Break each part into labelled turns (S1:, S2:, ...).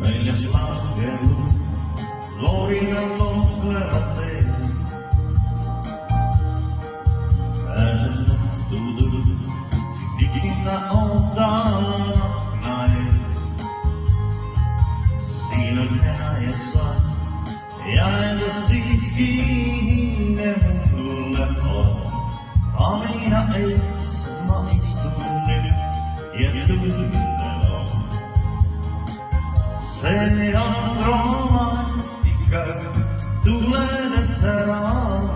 S1: väljas langenud, loorinal looklevad teed. Pääsed nuttutud, sind üksinda ootan akna ees. Siin on hea ja saad ja enda siiski hinne mulle on. Amina ees ma istun nüüd ja tunnen on. See on romantika, tuledes ära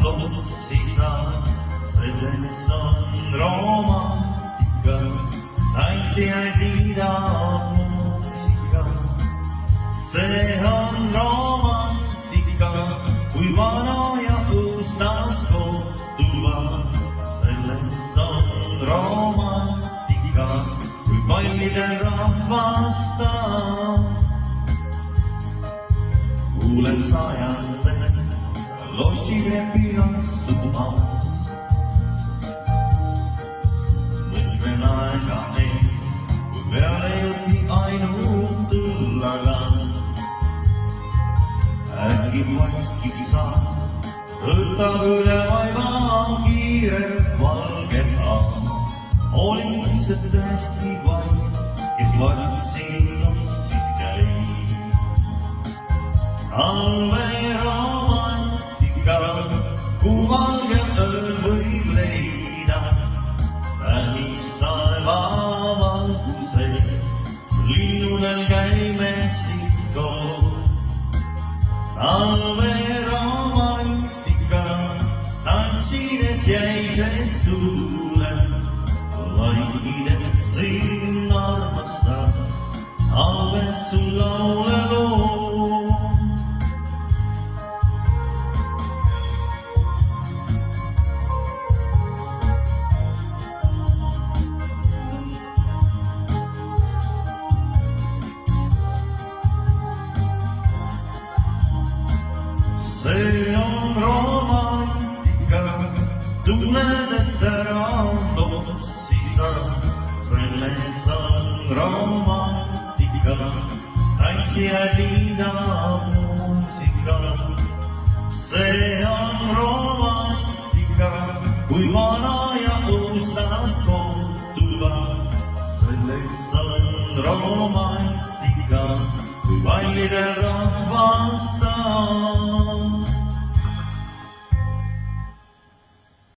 S1: lotsi saad. Selles on romantika, tantsijaid liidab muusika. See on romantika, kui vana ja uus taas kohtuvad. Selles on romantika, kui pallidel rahvastab. Kuulen sajande lossirepilast tumas. Mõtlen aega ei, kui peale juti ainult õllaga. Äkki vaikib saab, võtab üle vaiva kiirelt valget aam. Olin ise tõesti vaid, kes valitsin lossis käib. Talve romantika, kui valge ööl võib leida. Tähistaeva valguse, linnudel käime siis koos. Talve romantika, tantsides jäises tuulen. Vaikides siin armastab, talved sul laule loo. See on romantika, tuledes ära lossi saad. Selles on romantika, tantsijaid liidab muusika. See on romantika, kui vana ja uus taas kohtuvad. Selles on romantika, kui pallidel rahvas